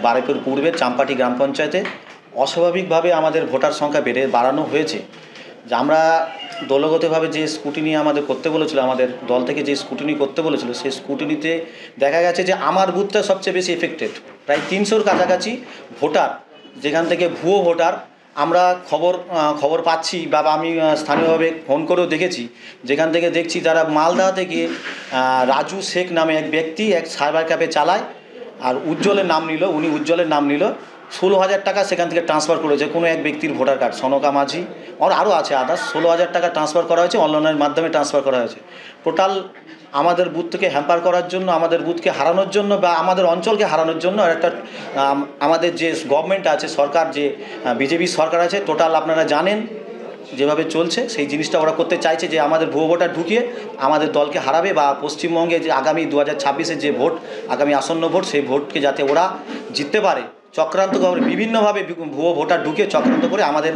বারুইপুর পূর্বের চাম্পাটি গ্রাম পঞ্চায়েতে অস্বাভাবিকভাবে আমাদের ভোটার সংখ্যা বাড়ানো হয়েছে। যে আমরা দলগতভাবে যে স্ক্রুটিনি আমাদের করতে বলেছিল, আমাদের দল থেকে যে স্ক্রুটিনি করতে বলেছিল, সেই স্ক্রুটিনিতে দেখা গেছে যে আমার বুথটা সবচেয়ে বেশি এফেক্টেড। প্রায় 300-র কাছাকাছি ভোটার, যেখান থেকে ভুয়ো ভোটার আমরা খবর পাচ্ছি বা আমি স্থানীয়ভাবে ফোন করেও দেখেছি, যেখান থেকে দেখছি যারা মালদা থেকে রাজু শেখ নামে এক ব্যক্তি এক সাইবার ক্যাফে চালায়, আর উজ্জ্বলের নাম নিল 16,000 টাকা সেখান থেকে ট্রান্সফার করেছে কোনো এক ব্যক্তির ভোটার কার্ড, সনকা মাঝি আরও আছে আদার্স। 16,000 টাকা ট্রান্সফার করা হয়েছে, অনলাইনের মাধ্যমে ট্রান্সফার করা হয়েছে। টোটাল আমাদের বুথকে হ্যাম্পার করার জন্য, আমাদের বুথকে হারানোর জন্য বা আমাদের অঞ্চলকে হারানোর জন্য একটা আমাদের যে গভর্নমেন্ট আছে, সরকার যে বিজেপি সরকার আছে, টোটাল আপনারা জানেন যেভাবে চলছে সেই জিনিসটা ওরা করতে চাইছে, যে আমাদের ভুয়ো ভোটার ঢুকিয়ে আমাদের দলকে হারাবে বা পশ্চিমবঙ্গে যে আগামী 2026-এর যে ভোট, আগামী আসন্ন ভোট, সেই ভোটকে যাতে ওরা জিততে পারে চক্রান্ত করে, বিভিন্নভাবে ভুয়ো ভোটার ঢুকিয়ে চক্রান্ত করে আমাদের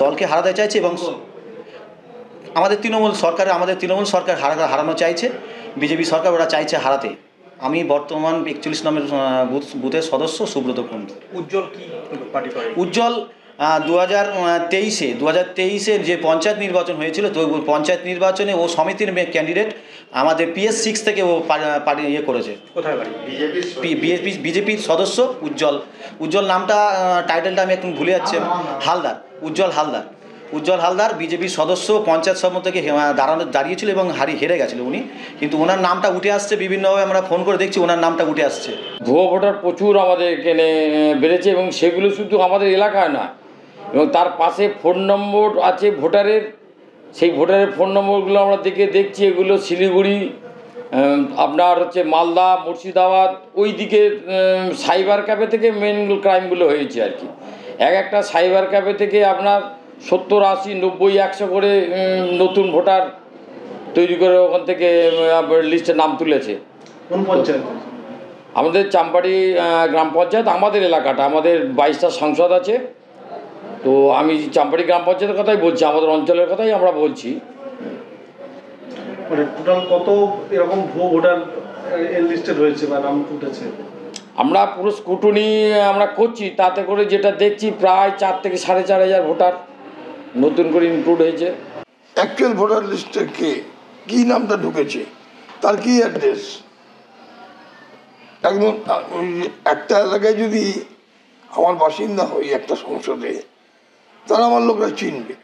দলকে হারাতে চাইছে। এবং আমাদের তৃণমূল সরকার হারানো চাইছে, বিজেপি সরকার ওরা চাইছে হারাতে। আমি বর্তমান 41 নম্বর বুথের সদস্য সুব্রত কুণ্ডু। উজ্জ্বল কি পার্টি করে? উজ্জ্বল 2023-এর যে পঞ্চায়েত নির্বাচন হয়েছিল, তো পঞ্চায়েত নির্বাচনে ও সমিতির ক্যান্ডিডেট আমাদের PS6 থেকে ও করেছে। কোথায় বাড়ি? বিজেপির সদস্য উজ্জ্বল নামটা, টাইটেলটা আমি একটু ভুলে যাচ্ছি। উজ্জ্বল হালদার বিজেপির সদস্য, পঞ্চায়েত সমিতি থেকে দাঁড়িয়েছিল এবং হেরে গেছিল উনি, কিন্তু ওনার নামটা উঠে আসছে বিভিন্নভাবে, আমরা ফোন করে দেখছি ওনার নামটা উঠে আসছে। ভুয়ো ভোটার প্রচুর আমাদের এখানে বেড়েছে, এবং সেগুলো শুধু আমাদের এলাকায় না, এবং তার পাশে ফোন নম্বর আছে ভোটারের, সেই ভোটারের ফোন নম্বরগুলো আমরা দেখছি এগুলো শিলিগুড়ি, আপনার হচ্ছে মালদা, মুর্শিদাবাদ, ওই দিকে সাইবার ক্যাফে থেকে মেন ক্রাইমগুলো হয়েছে আর কি। একটা সাইবার ক্যাফে থেকে আপনার 70, 80, 90, 100 করে নতুন ভোটার তৈরি করে ওখান থেকে লিস্টে নাম তুলেছে। কোন পঞ্চায়েত? আমাদের চাম্পাটি গ্রাম পঞ্চায়েত, আমাদের এলাকাটা, আমাদের 22টা সংসদ আছে। তো আমি চাম্পাটি গ্রাম পঞ্চায়েতের কথাই বলছি, আমাদের অঞ্চলের কথাই আমরা বলছি। মানে টোটাল কত এরকম ভুয়ো ভোটার লিস্টে রয়েছে বা নাম উঠেছে? আমরা পুরো স্ক্রুটিনি আমরা করছি, তাতে করে যেটা দেখছি প্রায় 4 থেকে 4,500 ভোটার নতুন করে ইনক্লুড হয়েছে। অ্যাকচুয়াল ভোটার লিস্টে কি নামটা ঢুকেছে, তার কি অ্যাড্রেস, একদম একটা এলাকায় যদি আমার বাসিন্দা হই একটা সংসদে, তারা আমার লোকরা চিনবে,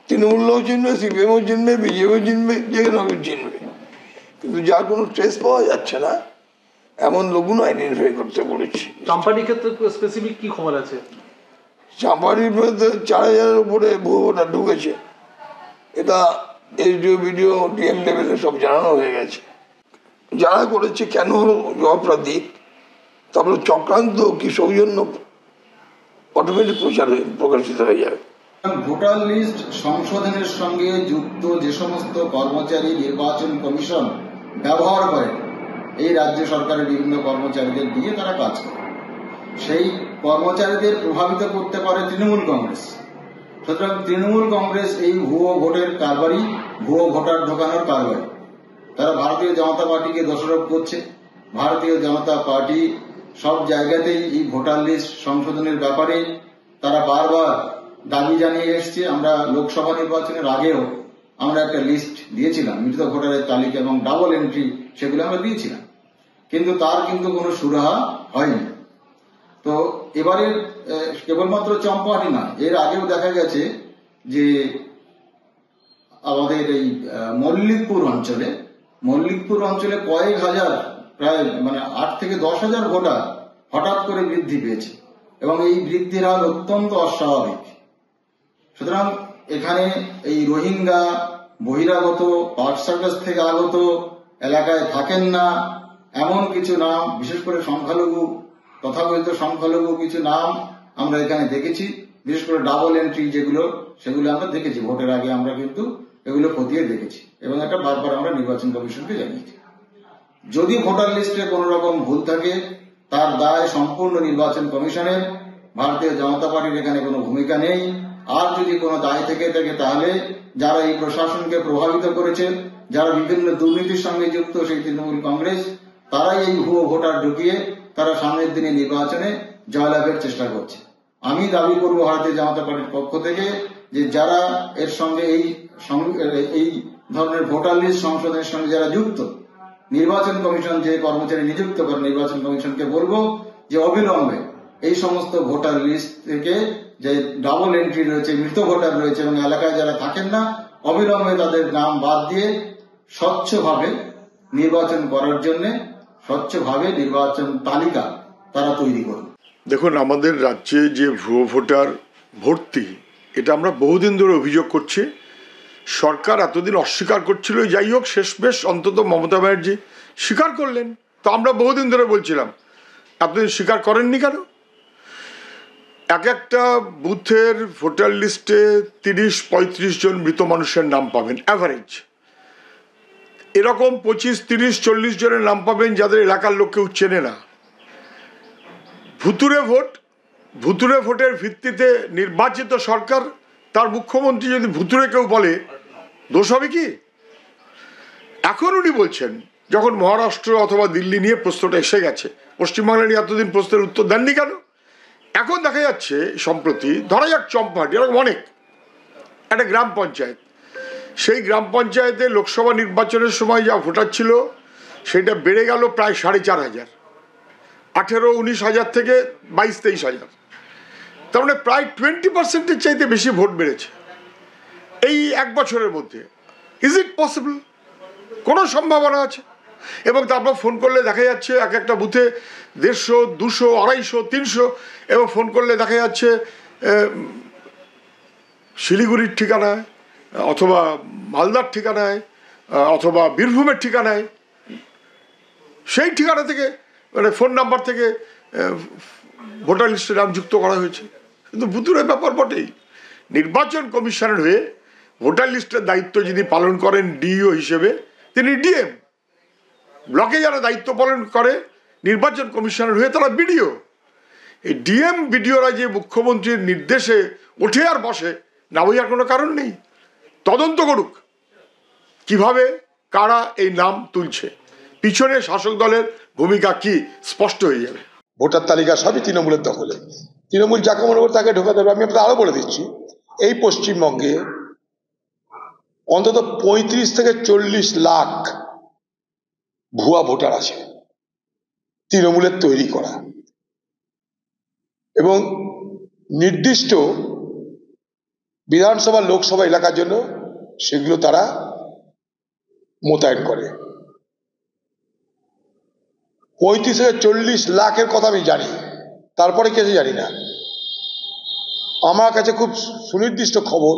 তৃণমূলও চিনবে, CPMও চিনবে, বিজেপিও চিনবে, যে কোনো চিনবে, কিন্তু যার কোনো ট্রেস পাওয়া যাচ্ছে না এমন লোকগুলো আইডেন্টিফাই করতে বলেছি। চাম্পাটির ক্ষেত্রে স্পেসিফিক কি খবর আছে? চাম্পাটির মধ্যে 4,000-এর উপরে ভুয়ো ভোটার ঢুকেছে, এটা SDO, BDO, DM লেভেলে সব জানানো হয়ে গেছে। যারা করেছে কেন হলো জবাবটা দিক, তারপরে চক্রান্ত কি সৌজন্য অটোমেটিক প্রকাশিত হয়ে যাবে। ভোটার লিস্ট সংশোধনের সঙ্গে যুক্ত যে সমস্ত কর্মচারী নির্বাচন কমিশন ব্যবহার করে, এই রাজ্য সরকারের বিভিন্ন কর্মচারীদের দিয়ে তারা কাজ করে, সেই কর্মচারীদের প্রভাবিত করতে পারে তৃণমূল কংগ্রেস। সুতরাং তৃণমূল কংগ্রেস এই ভুয়ো ভোটের কারবারি, ভুয়ো ভোটার ঢোকানোর কারবারি, তারা ভারতীয় জনতা পার্টিকে দোষারোপ করছে। ভারতীয় জনতা পার্টি সব জায়গাতেই এই ভোটার লিস্ট সংশোধনের ব্যাপারে তারা বারবার দাবি জানিয়ে এসছে। আমরা লোকসভা নির্বাচনের আগেও আমরা একটা লিস্ট দিয়েছিলাম, মৃত ভোটারের তালিকা এবং ডাবল এন্ট্রি, সেগুলো আমরা দিয়েছিলাম, কিন্তু তার কোনো সুরাহা হয়নি। তো এবারে কেবলমাত্র চম্পাহাটি না, এর আগেও দেখা গেছে যে আমাদের এই মল্লিকপুর অঞ্চলে কয়েক হাজার, প্রায় 8 থেকে 10,000 ভোটার হঠাৎ করে বৃদ্ধি পেয়েছে, এবং এই বৃদ্ধির হার অত্যন্ত অস্বাভাবিক। সুতরাং এখানে এই রোহিঙ্গা, বহিরাগত, পার্ক সার্কাস থেকে আগত, এলাকায় থাকেন না এমন কিছু নাম, বিশেষ করে সংখ্যালঘু, তথাকথিত সংখ্যালঘু কিছু নাম আমরা এখানে দেখেছি। বিশেষ করে ডাবল এন্ট্রি সেগুলো আমরা দেখেছি, ভোটের আগে আমরা কিন্তু এগুলো খতিয়ে দেখেছি, এবং এটা বারবার আমরা নির্বাচন কমিশনকে জানিয়েছি। যদি ভোটার লিস্টে কোন রকম ভুল থাকে, তার দায় সম্পূর্ণ নির্বাচন কমিশনের, ভারতীয় জনতা পার্টির এখানে কোনো ভূমিকা নেই। আর যদি কোনো দায় থেকে থাকে, তাহলে যারা এই প্রশাসনকে প্রভাবিত করেছে, যারা বিভিন্ন দুর্নীতির সঙ্গে যুক্ত, সেই তৃণমূল কংগ্রেস, তারাই এই ভুয়ো ভোটার ঢুকিয়ে তারা সামনের দিনে নির্বাচনে জয়লাভের চেষ্টা করছে। আমি দাবি করব ভারতীয় জনতা পার্টির পক্ষ থেকে যে যারা এর সঙ্গে এই ধরনের ভোটার লিস্ট সংশোধনের সঙ্গে যারা যুক্ত, নির্বাচন কমিশন যে কর্মচারী নিযুক্ত করে নির্বাচন কমিশনকে বলবো যে অবিলম্বে এই সমস্ত ভোটার লিস্ট থেকে যে ডাবল এন্ট্রি রয়েছে, মৃত ভোটার রয়েছে এবং এলাকায় যারা থাকেন না, অবিলম্বে তাদের নাম বাদ দিয়ে স্বচ্ছভাবে নির্বাচন করার জন্য স্বচ্ছভাবে নির্বাচন তালিকা তারা তৈরি করবে। দেখুন, আমাদের রাজ্যে যে ভুয়ো ভোটার ভর্তি, এটা আমরা বহুদিন ধরে অভিযোগ করছি। সরকার এতদিন অস্বীকার করছিল, যাই হোক শেষমেশ অন্তত মমতা ব্যানার্জি স্বীকার করলেন। তো আমরা বহুদিন ধরে বলছিলাম, এতদিন স্বীকার করেননি কেন? একটা বুথের ভোটার লিস্টে 30-35 জন মৃত মানুষের নাম পাবেন অ্যাভারেজ। এরকম 25-30-40 জনের নাম পাবেন যাদের এলাকার লোক কেউ চেনে না। ভুতুরে ভোটের ভিত্তিতে নির্বাচিত সরকার, তার মুখ্যমন্ত্রী যদি ভুতুরে কেউ বলে, দোষ হবে কি? এখন উনি বলছেন, যখন মহারাষ্ট্র অথবা দিল্লি নিয়ে প্রশ্নটা এসে গেছে, পশ্চিমবাংলা নিয়ে এতদিন প্রশ্নের উত্তর দেননি কেন? এখন দেখা যাচ্ছে সম্প্রতি, ধরা যাক চম্পাহাটি, এরকম অনেক, একটা গ্রাম পঞ্চায়েত, সেই গ্রাম পঞ্চায়েতে লোকসভা নির্বাচনের সময় যা ভোটার ছিল সেটা বেড়ে গেল প্রায় 4,500, 18-19 হাজার থেকে 22-23 হাজার। তার মানে প্রায় 20%-এর চাইতে বেশি ভোট বেড়েছে এই 1 বছরের মধ্যে। Is it possible? কোনো সম্ভাবনা আছে? এবং তারপর ফোন করলে দেখা যাচ্ছে এক একটা বুথে 150, 200, 250, 300, এবং ফোন করলে দেখা যাচ্ছে শিলিগুড়ির ঠিকানায় অথবা মালদার ঠিকানায় অথবা বীরভূমের ঠিকানায়, সেই ঠিকানা থেকে মানে ফোন নাম্বার থেকে ভোটার লিস্টে নাম যুক্ত করা হয়েছে। কিন্তু ভুতুরে ব্যাপার বটেই। নির্বাচন কমিশনের হয়ে ভোটার লিস্টের দায়িত্ব যিনি পালন করেন ডিইও হিসেবে, তিনি ডিএম। ব্লকে যারা দায়িত্ব পালন করে নির্বাচন কমিশনের হয়ে, তারা বিডিও। এই ডিএম বিডিওরা যে মুখ্যমন্ত্রীর নির্দেশে ওঠে আর বসে, না বোঝার কোনো কারণ নেই। তদন্ত করুক কিভাবে কারা এই নাম তুলছে, পিছনে শাসক দলের ভূমিকা কি স্পষ্ট হয়ে যাবে। ভোটার তালিকা সবই তৃণমূলের দখলে। তৃণমূল যাকে মনে করে তাকে ঢোকাতে হবে। আমি আপনাদের আরো বলে দিচ্ছি, এই পশ্চিমবঙ্গে অন্তত 35 থেকে 40 লাখ ভুয়া ভোটার আছে তৃণমূলের তৈরি করা, এবং নির্দিষ্ট বিধানসভা লোকসভা এলাকার জন্য সেগুলো তারা মোতায়েন করে। 35 থেকে 40 লাখের কথা আমি জানি, তারপরে কিছু জানি না। আমার কাছে খুব সুনির্দিষ্ট খবর,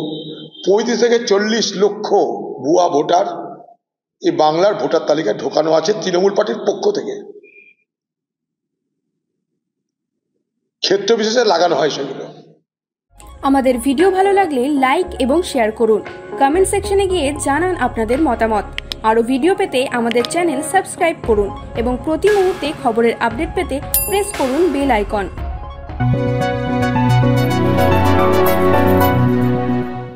35 থেকে 40 লক্ষ ভুয়া ভোটার এই বাংলার ভোটার তালিকায় ঢোকানো আছে তৃণমূল পার্টির পক্ষ থেকে। ক্ষেত্র বিশেষে লাগানো হয় সেগুলো। আমাদের ভিডিও ভালো লাগলে লাইক এবং শেয়ার করুন। কমেন্ট সেকশনে গিয়ে জানান আপনাদের মতামত। আরও ভিডিও পেতে আমাদের চ্যানেল সাবস্ক্রাইব করুন এবং প্রতি মুহূর্তে খবরের আপডেট পেতে প্রেস করুন বেল আইকন।